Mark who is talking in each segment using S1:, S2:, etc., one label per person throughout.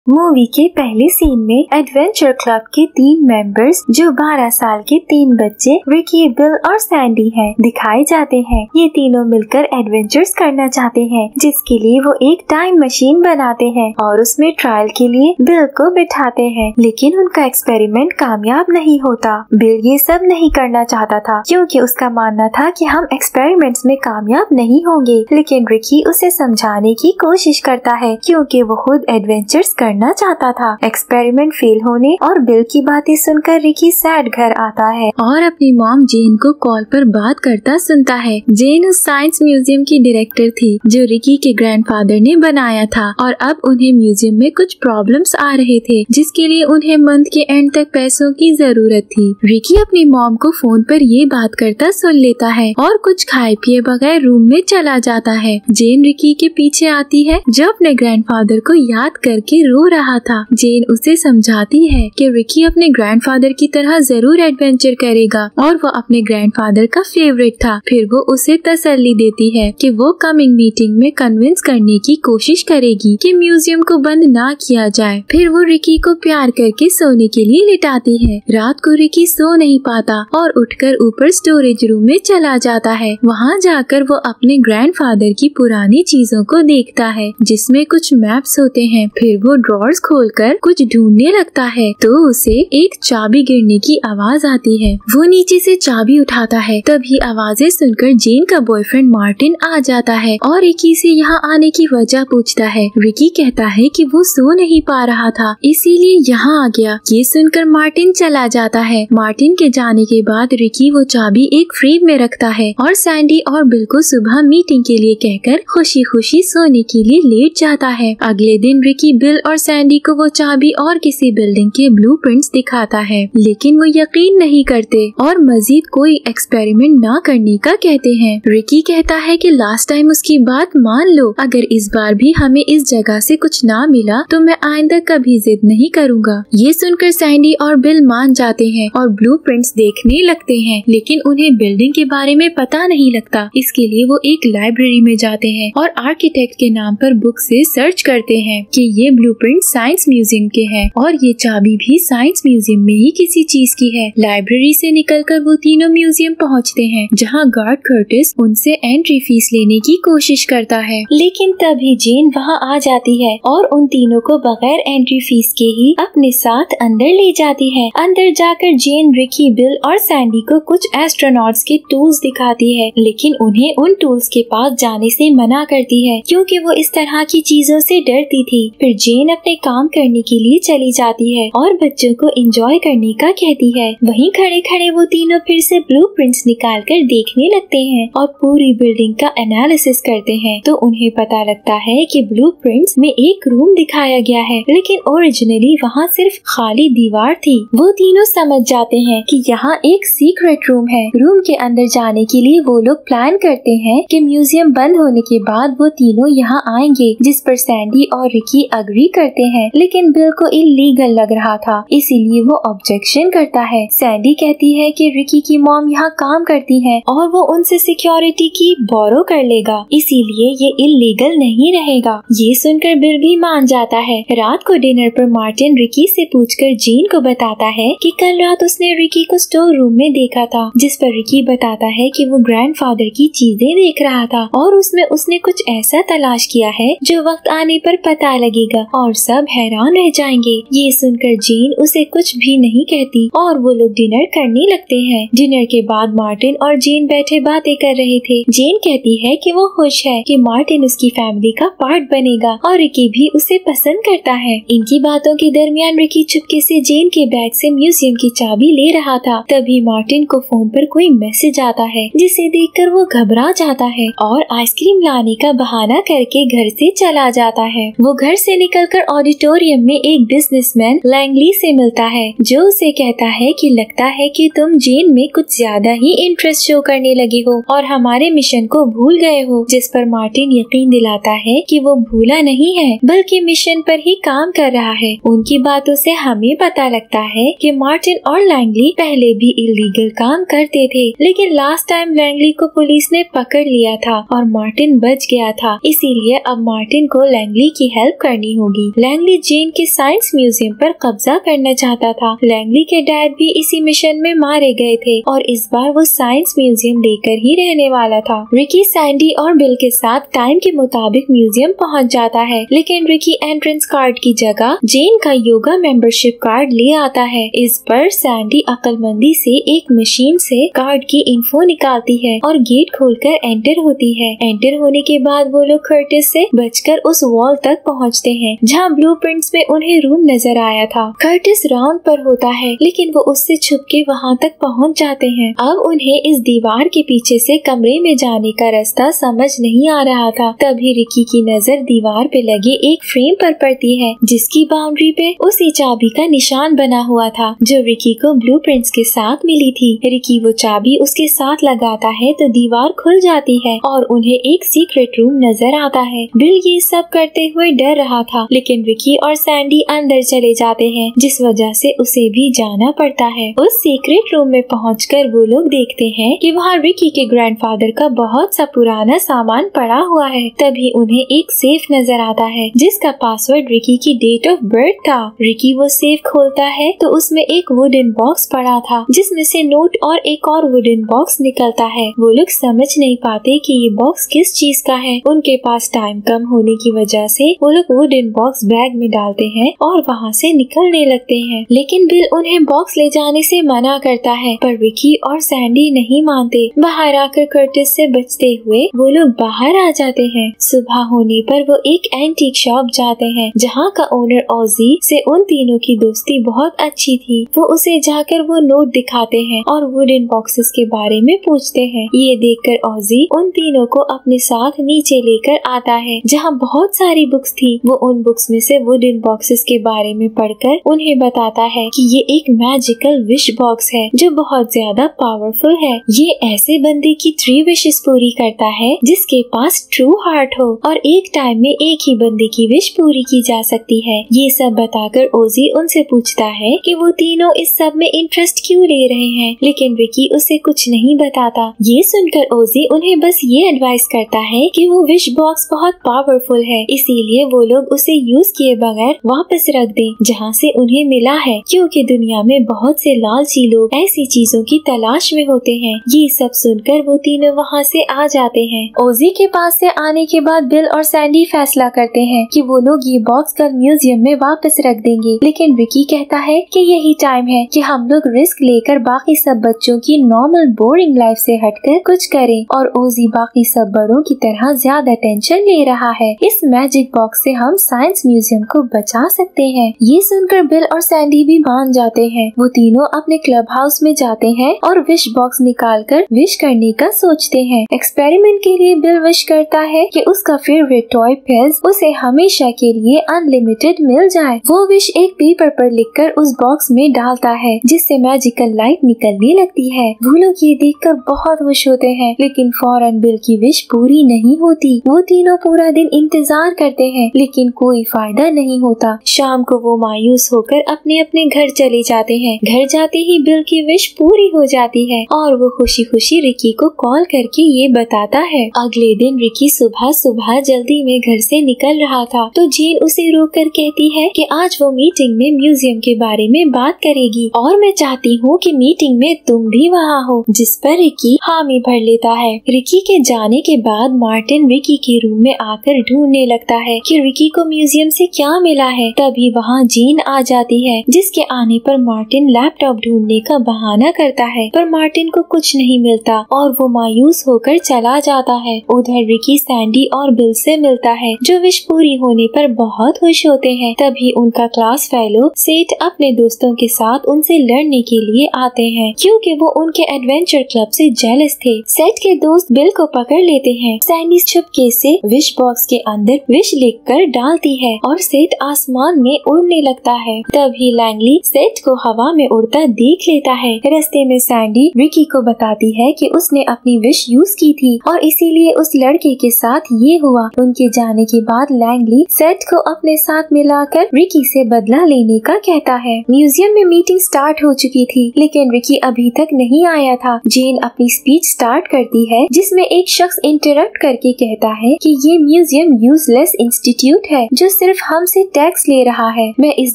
S1: Movie के पहले scene में एडवेंचर क्लब के 3 मेंबर्स जो 12 साल के 3 बच्चे रिकी, बिल और सैंडी हैं दिखाए जाते हैं। ये तीनों मिलकर एडवेंचर्स करना चाहते हैं, जिसके लिए वो एक टाइम मशीन बनाते हैं और उसमें ट्रायल के लिए बिल को बिठाते हैं, लेकिन उनका एक्सपेरिमेंट कामयाब नहीं होता। बिल ये सब नहीं करना चाहता था क्योंकि उसका मानना था कि हम एक्सपेरिमेंट्स में कामयाब नहीं होंगे, लेकिन रिकी उसे समझाने की कोशिश करता है क्योंकि वो खुद एडवेंचर्स करना चाहता था। एक्सपेरिमेंट फेल होने और बिल की बातें सुनकर रिकी सैड घर आता है और अपनी मॉम जेन को कॉल पर बात करता सुनता है। जेन उस साइंस म्यूजियम की डायरेक्टर थी जो रिकी के ग्रैंडफादर ने बनाया था और अब उन्हें म्यूजियम में कुछ प्रॉब्लम्स आ रहे थे, जिसके लिए उन्हें मंथ के एंड तक पैसों की जरूरत थी। रिकी अपनी मॉम को फोन पर ये बात करता सुन लेता है और कुछ खाए पिए बगैर रूम में चला जाता है। जेन रिकी के पीछे आती है जो अपने ग्रैंडफादर को याद करके रो रहा था। जेन उसे समझाती है कि रिकी अपने ग्रैंडफादर की तरह जरूर एडवेंचर करेगा और वो अपने ग्रैंडफादर का फेवरेट था। फिर वो उसे तसल्ली देती है कि वो कमिंग मीटिंग में कन्विंस करने की कोशिश करेगी कि म्यूजियम को बंद ना किया जाए। फिर वो रिकी को प्यार करके सोने के लिए लिटाती है। रात को रिकी सो नहीं पाता और उठकर ऊपर स्टोरेज रूम में चला जाता है। वहाँ जाकर वो अपने ग्रैंडफादर की पुरानी चीजों को देखता है जिसमें कुछ मैप्स होते हैं। फिर वो ड्रॉर्स खोलकर कुछ ढूंढने लगता है तो उसे एक चाबी गिरने की आवाज आती है। वो नीचे से चाबी उठाता है, तभी आवाजें सुनकर जेन का बॉयफ्रेंड मार्टिन आ जाता है और रिकी से यहाँ आने की वजह पूछता है। रिकी कहता है कि वो सो नहीं पा रहा था इसीलिए यहाँ आ गया। ये सुनकर मार्टिन चला जाता है। मार्टिन के जाने के बाद रिकी वो चाबी एक फ्रेम में रखता है और सैंडी और बिल को सुबह मीटिंग के लिए कहकर खुशी खुशी सोने के लिए लेट जाता है। अगले दिन रिकी बिल और सैंडी को वो चाबी और किसी बिल्डिंग के ब्लूप्रिंट्स दिखाता है, लेकिन वो यकीन नहीं करते और मजीद कोई एक्सपेरिमेंट ना करने का कहते हैं। रिकी कहता है कि लास्ट टाइम उसकी बात मान लो, अगर इस बार भी हमें इस जगह से कुछ ना मिला तो मैं आइंदा कभी जिद नहीं करूँगा। ये सुनकर सैंडी और बिल मान जाते हैं और ब्लूप्रिंट्स देखने लगते हैं, लेकिन उन्हें बिल्डिंग के बारे में पता नहीं लगता। इसके लिए वो एक लाइब्रेरी में जाते हैं और आर्किटेक्ट के नाम पर बुक से सर्च करते हैं कि ये ब्लूप्रिंट साइंस म्यूजियम के हैं और ये चाबी भी साइंस म्यूजियम में ही किसी चीज की है। लाइब्रेरी से निकलकर वो तीनों म्यूजियम पहुंचते हैं जहां गार्ड कर्टिस उनसे एंट्री फीस लेने की कोशिश करता है, लेकिन तभी जेन वहां आ जाती है और उन तीनों को बगैर एंट्री फीस के ही अपने साथ अंदर ले जाती है। अंदर जाकर जेन रिकी, बिल और सैंडी को कुछ एस्ट्रोनॉट्स के टूल्स दिखाती है, लेकिन उन्हें उन टूल्स के पास जाने से मना करती है क्योंकि वो इस तरह की चीजों से डरती थी। फिर जेन अपने काम करने के लिए चली जाती है और बच्चों को एंजॉय करने का कहती है। वहीं खड़े खड़े वो तीनों फिर से ब्लूप्रिंट्स निकाल कर देखने लगते हैं और पूरी बिल्डिंग का एनालिसिस करते हैं तो उन्हें पता लगता है कि ब्लूप्रिंट्स में एक रूम दिखाया गया है, लेकिन ओरिजिनली वहाँ सिर्फ खाली दीवार थी। वो तीनों समझ जाते हैं कि यहाँ एक सीक्रेट रूम है। रूम के अंदर जाने के लिए वो लोग प्लान करते हैं कि म्यूजियम बंद होने के बाद वो तीनों यहाँ आएंगे, जिस पर सैंडी और रिकी अग्री करते हैं, लेकिन बिल को इलीगल लग रहा था इसीलिए वो ऑब्जेक्शन करता है। सैंडी कहती है कि रिकी की मॉम यहाँ काम करती है और वो उनसे सिक्योरिटी की बोरो कर लेगा, इसीलिए ये इलीगल नहीं रहेगा। ये सुनकर बिल भी मान जाता है। रात को डिनर पर मार्टिन रिकी से पूछकर जेन को बताता है कि कल रात उसने रिकी को स्टोर रूम में देखा था, जिस पर रिकी बताता है कि वो ग्रैंडफादर की चीजें देख रहा था और उसमें उसने कुछ ऐसा तलाश किया है जो वक्त आने पर पता लगेगा और सब हैरान रह जाएंगे। ये सुनकर जेन उसे कुछ भी नहीं कहती और वो लोग डिनर करने लगते हैं। डिनर के बाद मार्टिन और जेन बैठे बातें कर रहे थे। जेन कहती है कि वो खुश है कि मार्टिन उसकी फैमिली का पार्ट बनेगा और रिकी भी उसे पसंद करता है। इनकी बातों के दरमियान रिकी चुपके से जेन के बैग से म्यूजियम की चाबी ले रहा था, तभी मार्टिन को फोन पर कोई मैसेज आता है जिसे देखकर वो घबरा जाता है और आइसक्रीम लाने का बहाना करके घर से चला जाता है। वो घर से निकलकर ऑडिटोरियम में एक बिजनेसमैन लैंगली से मिलता है जो उसे कहता है कि लगता है कि तुम जेन में कुछ ज्यादा ही इंटरेस्ट शो करने लगे हो और हमारे मिशन को भूल गए हो, जिस पर मार्टिन यकीन दिलाता है कि वो भूला नहीं है बल्कि मिशन पर ही काम कर रहा है। उनकी बातों से हमें पता लगता है कि मार्टिन और लैंगली पहले भी इलीगल काम करते थे, लेकिन लास्ट टाइम लैंगली को पुलिस ने पकड़ लिया था और मार्टिन बच गया था, इसीलिए अब मार्टिन को लैंगली की हेल्प करनी होगी। लैंगली जेन के साइंस म्यूजियम पर कब्जा करना चाहता था। लैंगली के डैड भी इसी मिशन में मारे गए थे और इस बार वो साइंस म्यूजियम लेकर ही रहने वाला था। रिकी सैंडी और बिल के साथ टाइम के मुताबिक म्यूजियम पहुंच जाता है, लेकिन रिकी एंट्रेंस कार्ड की जगह जेन का योगा मेंबरशिप कार्ड ले आता है। इस पर सैंडी अक्लमंदी से एक मशीन से कार्ड की इंफो निकालती है और गेट खोलकर एंटर होती है। एंटर होने के बाद वो लोग कर्टिस से बचकर उस वॉल तक पहुंचते हैं जहां ब्लूप्रिंट्स में उन्हें रूम नजर आया था। कर्टिस राउंड पर होता है, लेकिन वो उससे छुप के वहाँ तक पहुँच जाते हैं। अब उन्हें इस दीवार के पीछे से कमरे में जाने का रास्ता समझ नहीं आ रहा था। तभी रिकी की नजर दीवार पे लगे एक फ्रेम पर पड़ती है, जिसकी बाउंड्री पे उसी चाबी का निशान बना हुआ था जो रिकी को ब्लूप्रिंट्स के साथ मिली थी। रिकी वो चाबी उसके साथ लगाता है तो दीवार खुल जाती है और उन्हें एक सीक्रेट रूम नजर आता है। बिल ये सब करते हुए डर रहा था, लेकिन रिकी और सैंडी अंदर चले जाते हैं, जिस वजह से उसे भी जाना पड़ता है। उस सीक्रेट रूम में पहुंचकर वो लोग देखते हैं कि वहाँ रिकी के ग्रैंडफादर का बहुत सा पुराना सामान पड़ा हुआ है। तभी उन्हें एक सेफ नजर आता है जिसका पासवर्ड रिकी की डेट ऑफ बर्थ था। रिकी वो सेफ खोलता है तो उसमें एक वुडन बॉक्स पड़ा था, जिसमें से नोट और एक और वुडन बॉक्स निकलता है। वो लोग समझ नहीं पाते कि ये बॉक्स किस चीज का है। उनके पास टाइम कम होने की वजह से वो लोग वुडन बॉक्स बैग में डालते हैं और वहाँ से निकलने लगते हैं, लेकिन बिल उन्हें बॉक्स ले जाने से मना करता है। पर रिकी और सैंडी नहीं मानते। बाहर आकर कर्टिस से बचते हुए वो लोग बाहर आ जाते हैं। सुबह होने पर वो एक एंटीक शॉप जाते हैं जहाँ का ओनर ऑजी से उन तीनों की दोस्ती बहुत अच्छी थी। वो उसे जाकर वो नोट दिखाते हैं और वुडन बॉक्सेस के बारे में पूछते हैं। ये देखकर ऑजी उन तीनों को अपने साथ नीचे लेकर आता है जहाँ बहुत सारी बुक्स थी। वो उन बुक्स में से वुडन बॉक्सेस के बारे में पढ़कर उन्हें बताता है कि ये एक मैजिकल विश बॉक्स है जो बहुत ज्यादा पावरफुल है। ये ऐसे बंदे की 3 विशेस पूरी करता है जिसके पास ट्रू हार्ट हो और एक टाइम में एक ही बंदे की विश पूरी की जा सकती है। ये सब बताकर ओजी उनसे पूछता है कि वो तीनों इस सब में इंटरेस्ट क्यों ले रहे हैं, लेकिन रिकी उसे कुछ नहीं बताता। ये सुनकर ओजी उन्हें बस ये एडवाइस करता है कि वो विश बॉक्स बहुत पावरफुल है, इसीलिए वो लोग उसे यूज किए बगैर वापस रख दें जहाँ से उन्हें मिला है, क्योंकि दुनिया में बहुत से लालची लोग ऐसी चीजों की तलाश में होते हैं। ये सब सुनकर वो तीनों वहाँ से आ जाते हैं। ओजी के पास से आने के बाद बिल और सैंडी फैसला करते हैं कि वो लोग ये बॉक्स कल म्यूजियम में वापस रख देंगे, लेकिन रिकी कहता है कि यही टाइम है कि हम लोग रिस्क लेकर बाकी सब बच्चों की नॉर्मल बोरिंग लाइफ से हटकर कुछ करें, और ओजी बाकी सब बड़ों की तरह ज्यादा टेंशन ले रहा है। इस मैजिक बॉक्स से हम साइंस म्यूजियम को बचा सकते हैं। ये सुनकर बिल और सैंडी भी मान जाते हैं। वो तीनों अपने क्लब हाउस में जाते हैं और विश बॉक्स निकालकर विश करने का सोचते हैं। एक्सपेरिमेंट के लिए बिल विश करता है कि उसका फेवरेट टॉय फेज उसे हमेशा के लिए अनलिमिटेड मिल जाए। वो विश एक पेपर पर लिखकर उस बॉक्स में डालता है, जिससे मैजिकल लाइट निकलने लगती है। वो लोग ये देखकर बहुत खुश होते हैं, लेकिन फौरन बिल की विश पूरी नहीं होती। वो तीनों पूरा दिन इंतजार करते हैं, लेकिन कोई फायदा नहीं होता। शाम को वो मायूस होकर अपने अपने घर चले जाते हैं। घर जाते ही बिल की विश पूरी हो जाती है और वो खुशी खुशी रिकी को कॉल करके ये बताता है। अगले दिन रिकी सुबह सुबह जल्दी में घर से निकल रहा था तो जेन उसे रोक कर कहती है कि आज वो मीटिंग में म्यूजियम के बारे में बात करेगी और मैं चाहती हूँ कि मीटिंग में तुम भी वहाँ हो, जिस पर रिकी हामी भर लेता है। रिकी के जाने के बाद मार्टिन रिकी के रूम में आकर ढूंढने लगता है कि रिकी को म्यूजियम से क्या मिला है। तभी वहाँ जेन आ जाती है, जिसके आने पर मार्टिन लैपटॉप ढूंढने का बहाना करता है, पर मार्टिन को कुछ नहीं मिलता और वो मायूस होकर चला जाता है। उधर रिकी सैंडी और बिल से मिलता है, जो विश पूरी होने पर बहुत खुश होते हैं। तभी उनका क्लास फेलो सेठ अपने दोस्तों के साथ उनसे लड़ने के लिए आते हैं, क्योंकि वो उनके एडवेंचर क्लब से जेलस थे। सेठ के दोस्त बिल को पकड़ लेते हैं। सैंडी चुपके से विश बॉक्स के अंदर विश लिखकर डालती है और सेठ आसमान में उड़ने लगता है। तभी लैंगली सेठ को हवा में उड़ता देख लेता है। रास्ते में सैंडी रिकी को बताती है कि उसने अपनी विश यूज की थी और इसीलिए उस लड़के के साथ ये हुआ। उनके जाने के बाद लैंगली सेठ को अपने साथ मिलाकर रिकी से बदला लेने का कहता है। म्यूजियम में मीटिंग स्टार्ट हो चुकी थी, लेकिन रिकी अभी तक नहीं आया था। जेन अपनी स्पीच स्टार्ट करती है, जिसमें एक शख्स इंटरप्ट करके कहता है कि ये म्यूजियम यूजलेस इंस्टीट्यूट है जो सिर्फ सिर्फ हमसे टैक्स ले रहा है। मैं इस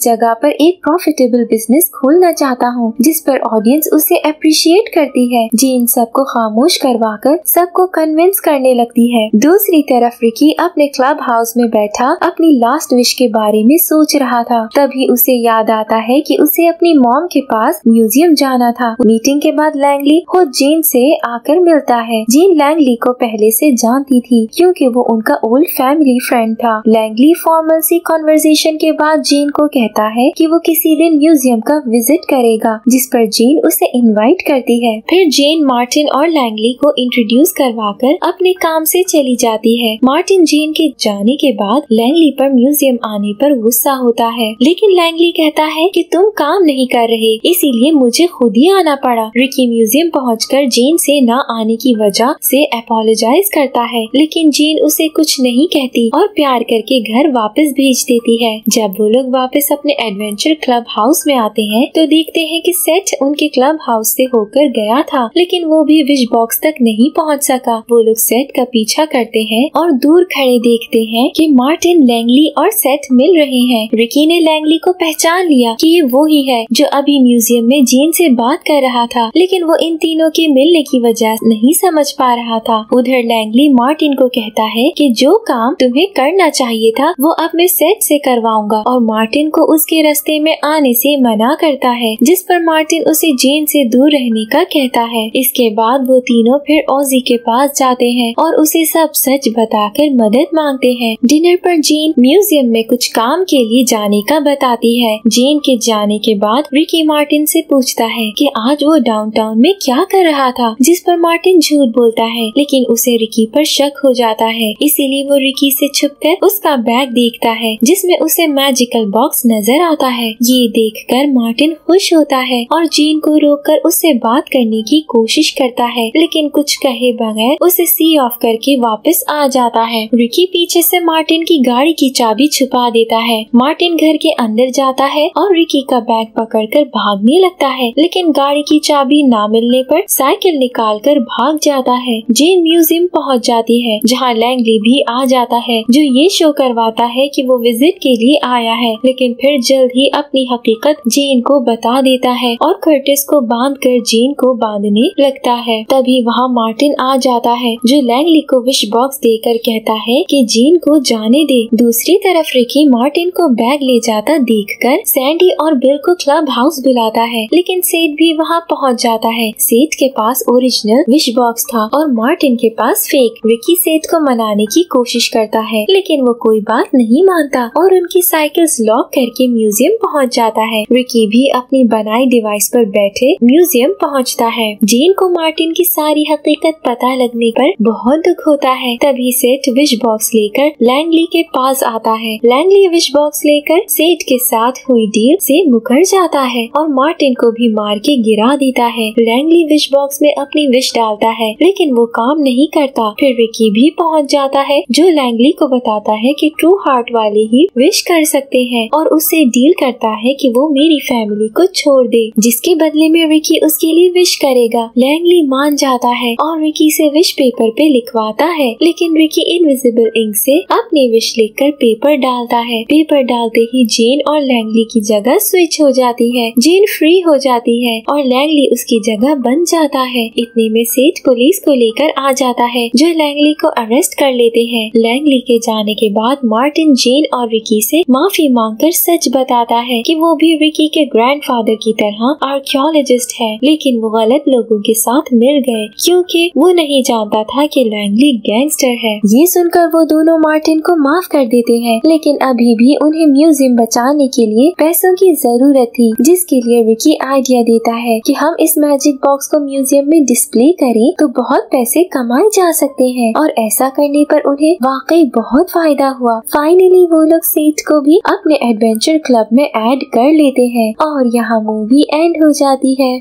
S1: जगह पर एक प्रॉफिटेबल बिजनेस खोलना चाहता हूँ जिस पर ऑडियंस उसे अप्रिशिएट करती है। जीन सबको खामोश करवाकर सबको कन्विंस करने लगती है। दूसरी तरफ रिकी अपने क्लब हाउस में बैठा अपनी लास्ट विश के बारे में सोच रहा था। तभी उसे याद आता है कि उसे अपनी मॉम के पास म्यूजियम जाना था। मीटिंग के बाद लैंगली खुद जीन से आकर मिलता है। जीन लैंगली को पहले से जानती थी क्योंकि वो उनका ओल्ड फैमिली फ्रेंड था। लैंगली फॉर्मल सी कॉन्वर्सेशन के बाद जीन को कहता है कि वो किसी दिन म्यूजियम का विजिट करेगा, जिस पर जीन उसे इनवाइट करती है। फिर जीन मार्टिन और लैंगली को इंट्रोड्यूस करवाकर अपने काम से चली जाती है। मार्टिन जीन के जाने के बाद लैंगली पर म्यूजियम आने पर गुस्सा होता है, लेकिन लैंगली कहता है कि तुम काम नहीं कर रहे इसीलिए मुझे खुद ही आना पड़ा। रिकी म्यूजियम पहुंचकर जीन से न आने की वजह से अपोलोजाइज करता है, लेकिन जीन उसे कुछ नहीं कहती और प्यार करके घर वापस भेज देती है। जब वो लोग वापस अपने एडवेंचर क्लब हाउस में आते हैं तो देखते हैं कि सेट उनके क्लब हाउस से होकर गया था, लेकिन वो भी विश बॉक्स तक नहीं पहुंच सका। वो लोग सेट का पीछा करते हैं और दूर खड़े देखते हैं कि मार्टिन, लैंगली और सेट मिल रहे हैं। रिकी ने लैंगली को पहचान लिया कि ये वो ही है जो अभी म्यूजियम में जीन से बात कर रहा था, लेकिन वो इन तीनों के मिलने की वजह नहीं समझ पा रहा था। उधर लैंगली मार्टिन को कहता है कि जो काम तुम्हें करना चाहिए था वो अब मैं सेट से करवाऊंगा, और मार्टिन को उसके रास्ते में आने से मना करता है, जिस पर मार्टिन उसे जीन से दूर रहने का कहता है। इसके बाद वो तीनों फिर ऑजी के पास जाते हैं और उसे सब सच बताकर मदद मांगते हैं। डिनर पर जीन म्यूजियम में कुछ काम के लिए जाने का बताती है। जीन के जाने के बाद रिकी मार्टिन से पूछता है कि आज वो डाउनटाउन में क्या कर रहा था, जिस पर मार्टिन झूठ बोलता है, लेकिन उसे रिकी पर शक हो जाता है। इसीलिए वो रिकी से छुपकर उसका बैग देखता है जिसमें उसे मैजिकल बॉक्स नजर आता है। ये देखकर मार्टिन खुश होता है और जीन को रोककर उससे बात करने की कोशिश करता है, लेकिन कुछ कहे बगैर उसे सी ऑफ करके वापस आ जाता है। रिकी पीछे से मार्टिन की गाड़ी की चाबी छुपा देता है। मार्टिन घर के अंदर जाता है और रिकी का बैग पकड़कर भागने लगता है, लेकिन गाड़ी की चाबी ना मिलने पर साइकिल निकालकर भाग जाता है। जीन म्यूजियम पहुंच जाती है जहां लैंगली भी आ जाता है, जो ये शो करवाता है कि वो विजिट के लिए आया है, लेकिन फिर जल्द ही अपनी हकीकत जीन को बता देता है और कर्टिस को बांधकर जीन को बांधने लगता है। तभी वहाँ मार्टिन आ जाता है जो लैंगली को विश बॉक्स देकर कहता है कि जीन को जाने दे। दूसरी तरफ रिकी मार्टिन को बैग ले जाता देखकर सैंडी और बिल को क्लब हाउस बुलाता है, लेकिन सेठ भी वहाँ पहुँच जाता है। सेठ के पास ओरिजिनल विश बॉक्स था और मार्टिन के पास फेक। रिकी सेठ को मनाने की कोशिश करता है, लेकिन वो कोई बात नहीं मानता और उनकी साइकिल्स लॉक करके म्यूजियम पहुँच जाता है। रिकी भी अपनी बनाई डिवाइस पर बैठे म्यूजियम पहुँचता है। जीन को मार्टिन की सारी हकीकत पता लगने पर बहुत दुख होता है। तभी सेठ विश बॉक्स लेकर लैंगली के पास आता है। लैंगली विश बॉक्स लेकर सेठ के साथ हुई डील से मुकर जाता है और मार्टिन को भी मार के गिरा देता है। लैंगली विश बॉक्स में अपनी विश डालता है, लेकिन वो काम नहीं करता। फिर रिकी भी पहुंच जाता है जो लैंगली को बताता है कि ट्रू हार्ट वाले ही विश कर सकते हैं और उससे डील करता है कि वो मेरी फैमिली को छोड़ दे, जिसके बदले में रिकी उसके लिए विश करेगा। लैंगली मान जाता है और रिकी से विश पेपर पे लिखवाता है, लेकिन रिकी इनविजिबल इंक से अपनी विश लिखकर पेपर डालता है। पेपर डालते ही जेन और लैंगली की जगह स्विच हो जाती है। जेन फ्री हो जाती है और लैंगली उसकी जगह बन जाता है। इतने में सेठ पुलिस को लेकर आ जाता है जो लैंगली को अरेस्ट कर लेते हैं। लैंगली के जाने के बाद मार्टिन जेन और रिकी से माफी मांगकर सच बताता है कि वो भी रिकी के ग्रैंडफादर की तरह आर्कियोलॉजिस्ट है, लेकिन वो गलत लोगों के साथ मिल गए क्योंकि वो नहीं जानता था कि लैंगली गैंगस्टर है। ये सुनकर वो दोनों मार्टिन को माफ कर देते हैं, लेकिन अभी भी उन्हें म्यूजियम बचाने के लिए पैसों की जरूरत थी, जिसके लिए रिकी आइडिया देता है कि हम इस मैजिक बॉक्स को म्यूजियम में डिस्प्ले करें तो बहुत पैसे कमाए जा सकते हैं, और ऐसा करने पर उन्हें वाकई बहुत फायदा हुआ। फाइनली वो लोग सेठ को भी अपने एडवेंचर क्लब में ऐड कर लेते हैं और यहाँ मूवी एंड हो जाती है।